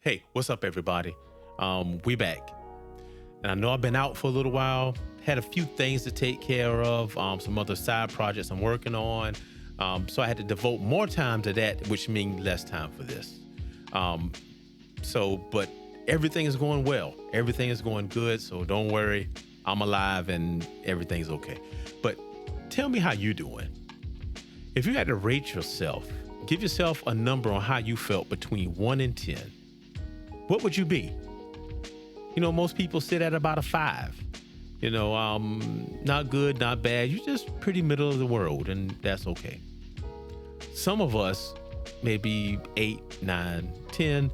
Hey, what's up, everybody? We back, and I know I've been out for a little while. Had a few things to take care of, some other side projects I'm working on. So I had to devote more time to that, which means less time for this. Um, but everything is going well. Everything is going good. So don't worry. I'm alive and everything's okay. But tell me how you doing. If you had to rate yourself, give yourself a number on how you felt between 1 and 10. What would you be? You know, most people sit at about a 5. Not good, not bad. You're just pretty middle of the road, and that's okay. Some of us, maybe 8, 9, 10,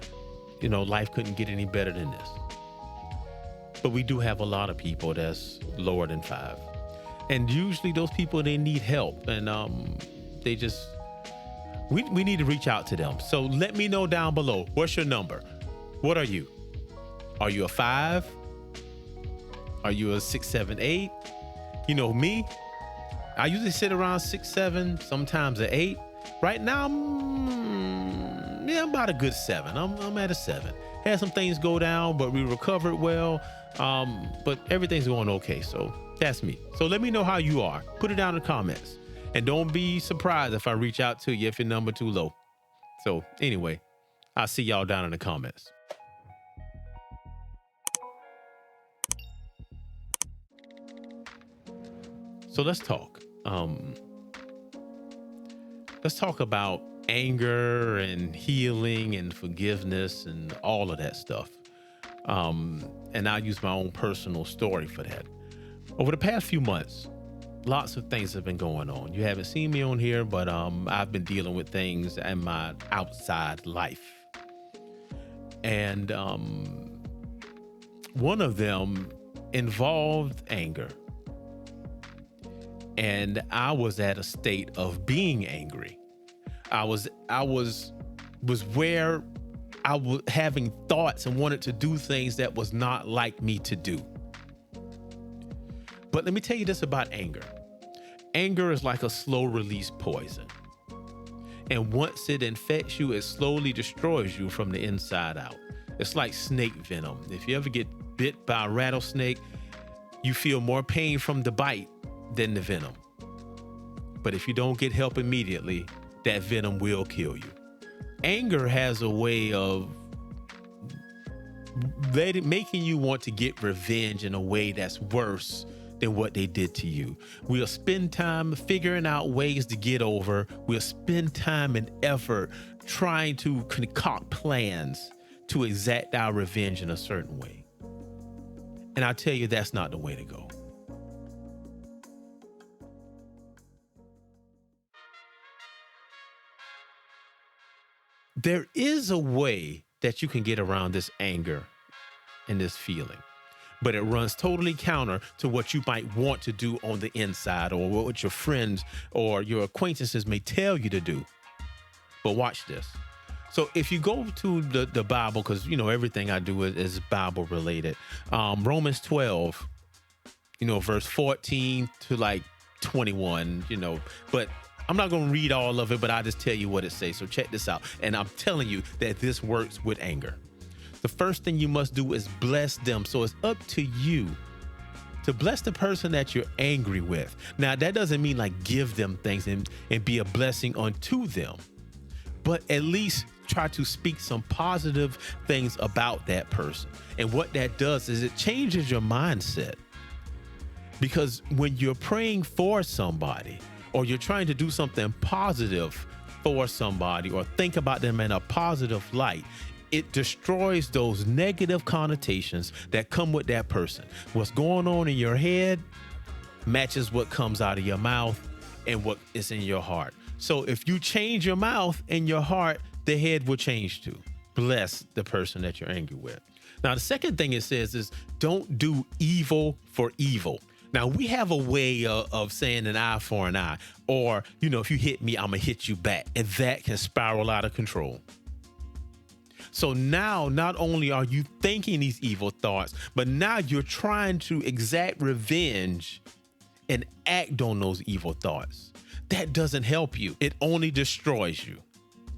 life couldn't get any better than this. But we do have a lot of people that's lower than 5. And usually those people, they need help, and we need to reach out to them. So let me know down below. What's your number? What are you? Are you a 5? Are you a 6, 7, 8? You know me, I usually sit around 6, 7, sometimes an 8. Right now, I'm about a good 7. I'm at a 7. Had some things go down, but we recovered well. But everything's going okay. So that's me. So let me know how you are. Put it down in the comments. And don't be surprised if I reach out to you if your number too low. So anyway, I'll see y'all down in the comments. So let's talk. Let's talk about anger and healing and forgiveness and all of that stuff. And I'll use my own personal story for that. Over the past few months, lots of things have been going on. You haven't seen me on here, but I've been dealing with things in my outside life. And one of them involved anger. And I was at a state of being angry. I was where I was having thoughts and wanted to do things that was not like me to do. But let me tell you this about anger. Anger is like a slow release poison. And once it infects you, it slowly destroys you from the inside out. It's like snake venom. If you ever get bit by a rattlesnake, you feel more pain from the bite than the venom. But if you don't get help immediately, that venom will kill you. Anger has a way of making you want to get revenge in a way that's worse than what they did to you. We'll spend time figuring out ways to get over. We'll spend time and effort trying to concoct plans to exact our revenge in a certain way. And I tell you, that's not the way to go. There is a way that you can get around this anger and this feeling, but it runs totally counter to what you might want to do on the inside or what your friends or your acquaintances may tell you to do. But watch this. So if you go to the Bible, because, everything I do is Bible related. Romans 12, verse 14 to like 21, but I'm not going to read all of it, but I'll just tell you what it says. So check this out. And I'm telling you that this works with anger. The first thing you must do is bless them. So it's up to you to bless the person that you're angry with. Now, that doesn't mean like give them things and be a blessing unto them, but at least try to speak some positive things about that person. And what that does is it changes your mindset. Because when you're praying for somebody, or you're trying to do something positive for somebody or think about them in a positive light, it destroys those negative connotations that come with that person. What's going on in your head matches what comes out of your mouth and what is in your heart. So if you change your mouth and your heart, the head will change too. Bless the person that you're angry with. Now, the second thing it says is don't do evil for evil. Now, we have a way of saying an eye for an eye, or, if you hit me, I'm going to hit you back. And that can spiral out of control. So now, not only are you thinking these evil thoughts, but now you're trying to exact revenge and act on those evil thoughts. That doesn't help you. It only destroys you.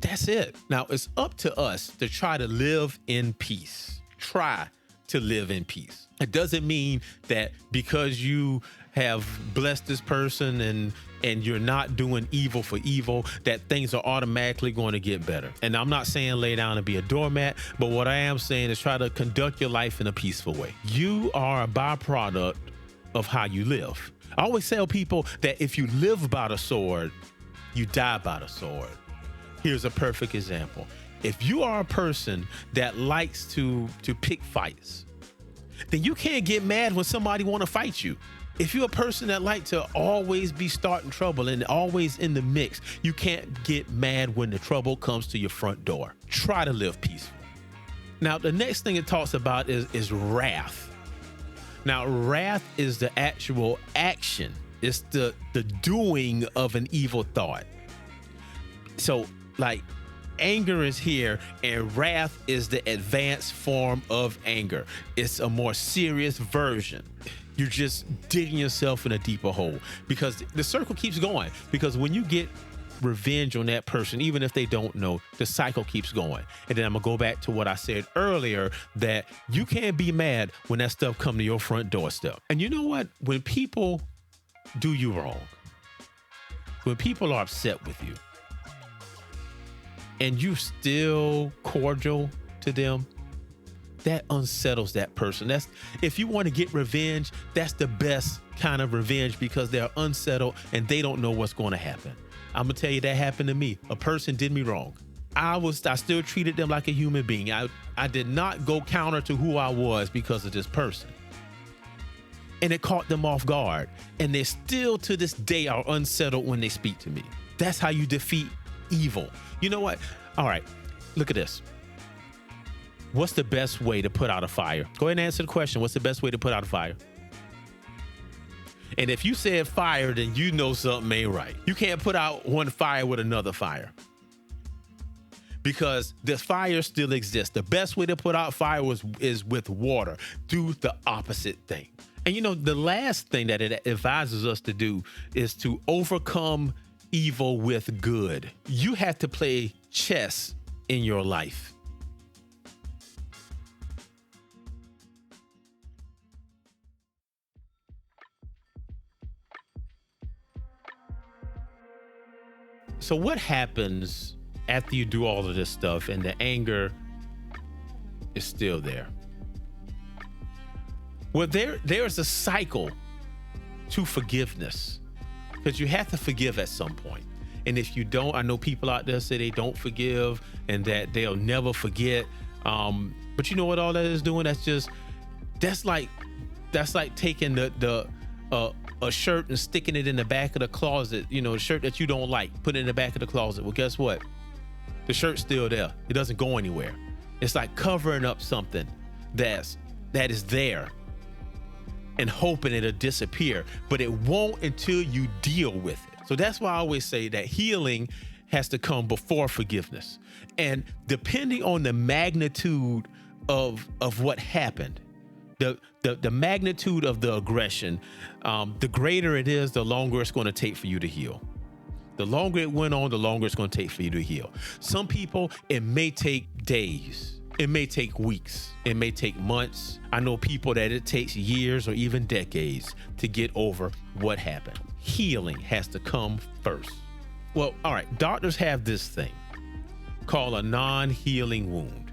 That's it. Now it's up to us to try to live in peace. Try to live in peace. It doesn't mean that because you have blessed this person and you're not doing evil for evil, that things are automatically going to get better. And I'm not saying lay down and be a doormat, but what I am saying is try to conduct your life in a peaceful way. You are a byproduct of how you live. I always tell people that if you live by the sword, you die by the sword. Here's a perfect example. If you are a person that likes to pick fights, then you can't get mad when somebody want to fight you. If you're a person that like to always be starting trouble and always in the mix, you can't get mad when the trouble comes to your front door. Try to live peaceful. Now, the next thing it talks about is wrath. Now, wrath is the actual action. It's the doing of an evil thought. So, like, anger is here, and wrath is the advanced form of anger. It's a more serious version. You're just digging yourself in a deeper hole, because the circle keeps going. Because when you get revenge on that person, even if they don't know, the cycle keeps going. And then I'm gonna go back to what I said earlier, that you can't be mad when that stuff come to your front doorstep. And you know what? When people do you wrong, when people are upset with you, and you still cordial to them, that unsettles that person. That's, if you want to get revenge, that's the best kind of revenge, because they're unsettled and they don't know what's going to happen. I'm gonna tell you, that happened to me. A person did me wrong. I still treated them like a human being. I did not go counter to who I was because of this person. And it caught them off guard. And they still to this day are unsettled when they speak to me. That's how you defeat evil. You know what? All right, look at this. What's the best way to put out a fire? Go ahead and answer the question. What's the best way to put out a fire? And if you said fire, then you know something ain't right. You can't put out one fire with another fire, because the fire still exists. The best way to put out fire is with water. Do the opposite thing. And you know, the last thing that it advises us to do is to overcome evil with good. You have to play chess in your life. So what happens after you do all of this stuff and the anger is still there? Well, there's a cycle to forgiveness, because you have to forgive at some point. And if you don't, I know people out there say they don't forgive and that they'll never forget. But you know what all that is doing? That's like taking a shirt and sticking it in the back of the closet, you know, a shirt that you don't like, put it in the back of the closet. Well, guess what? The shirt's still there. It doesn't go anywhere. It's like covering up something that is there and hoping it'll disappear, but it won't until you deal with it. So that's why I always say that healing has to come before forgiveness. And depending on the magnitude of what happened, the magnitude of the aggression, the greater it is, the longer it's going to take for you to heal. The longer it went on, the longer it's going to take for you to heal. Some people, it may take days. It may take weeks. It may take months. I know people that it takes years or even decades to get over what happened. Healing has to come first. Well, all right, doctors have this thing called a non-healing wound.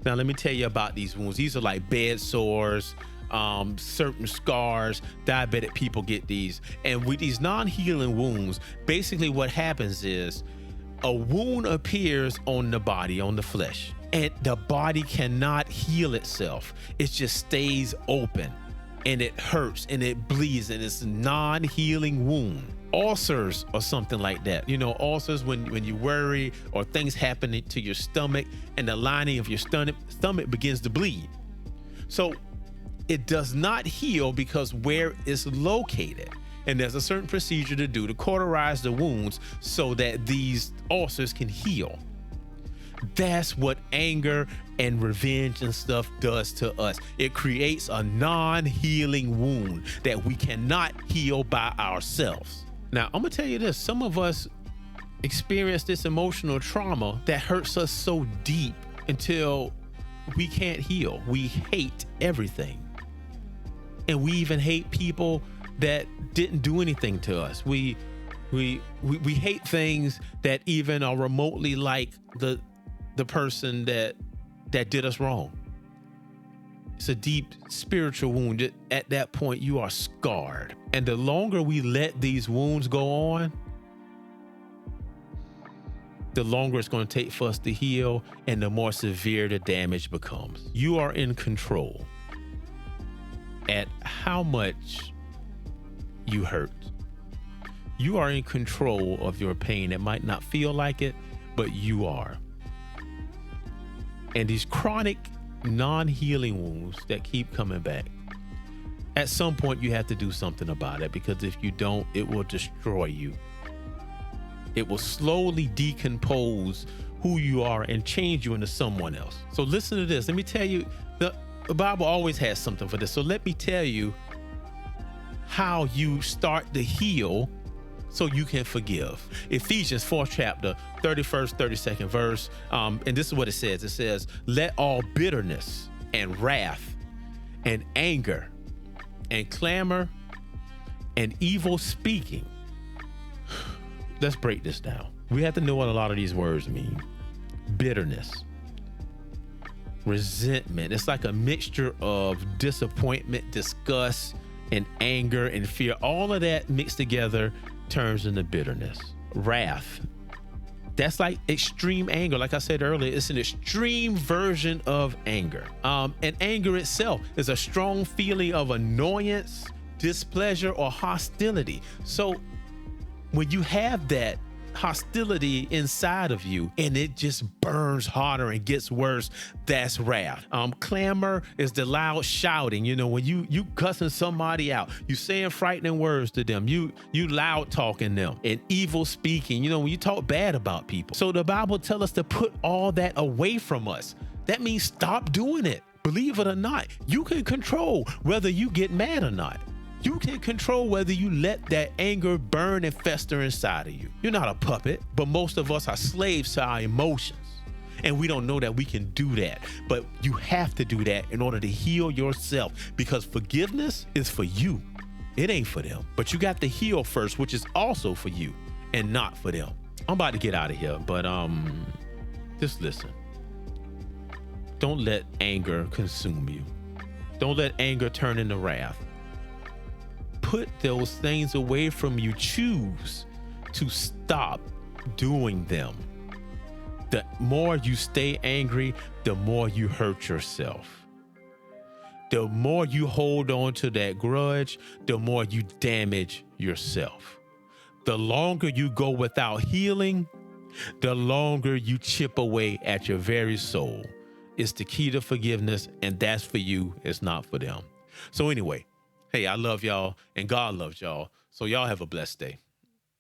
Now, let me tell you about these wounds. These are like bed sores, certain scars. Diabetic people get these. And with these non-healing wounds, basically what happens is a wound appears on the body, on the flesh, and the body cannot heal itself. It just stays open and it hurts and it bleeds, and it's a non-healing wound. Ulcers or something like that. You know, ulcers when you worry or things happen to your stomach and the lining of your stomach begins to bleed. So it does not heal because where it's located. And there's a certain procedure to do to cauterize the wounds so that these ulcers can heal. That's what anger and revenge and stuff does to us. It creates a non-healing wound that we cannot heal by ourselves. Now, I'm gonna tell you this, some of us experienced this emotional trauma that hurts us so deep until we can't heal. We hate everything. And we even hate people that didn't do anything to us. We hate things that even are remotely like the person that did us wrong. It's a deep spiritual wound. At that point, you are scarred. And the longer we let these wounds go on, the longer it's going to take for us to heal and the more severe the damage becomes. You are in control at how much you hurt. You are in control of your pain. It might not feel like it, but you are. And these chronic non-healing wounds that keep coming back, at some point you have to do something about it, because if you don't, it will destroy you. It will slowly decompose who you are and change you into someone else. So listen to this. Let me tell you, the Bible always has something for this. So let me tell you how you start to heal so you can forgive. Ephesians 4th chapter, 31st, 32nd verse. And this is what it says. It says, let all bitterness and wrath and anger and clamor and evil speaking. Let's break this down. We have to know what a lot of these words mean. Bitterness, resentment. It's like a mixture of disappointment, disgust, and anger and fear. All of that mixed together turns into bitterness. Wrath. That's like extreme anger. Like I said earlier, it's an extreme version of anger. And anger itself is a strong feeling of annoyance, displeasure, or hostility. So when you have that hostility inside of you and it just burns harder and gets worse, that's wrath. Clamor is the loud shouting. You know, when you cussing somebody out, you saying frightening words to them, you loud talking them. And evil speaking, you know, when you talk bad about people. So the Bible tells us to put all that away from us. That means stop doing it. Believe it or not, you can control whether you get mad or not. You can control whether you let that anger burn and fester inside of you. You're not a puppet, but most of us are slaves to our emotions. And we don't know that we can do that. But you have to do that in order to heal yourself, because forgiveness is for you. It ain't for them. But you got to heal first, which is also for you and not for them. I'm about to get out of here, but just listen. Don't let anger consume you. Don't let anger turn into wrath. Put those things away from you. Choose to stop doing them. The more you stay angry, the more you hurt yourself. The more you hold on to that grudge, the more you damage yourself. The longer you go without healing, the longer you chip away at your very soul. It's the key to forgiveness, and that's for you. It's not for them. So anyway, hey, I love y'all and God loves y'all. So y'all have a blessed day.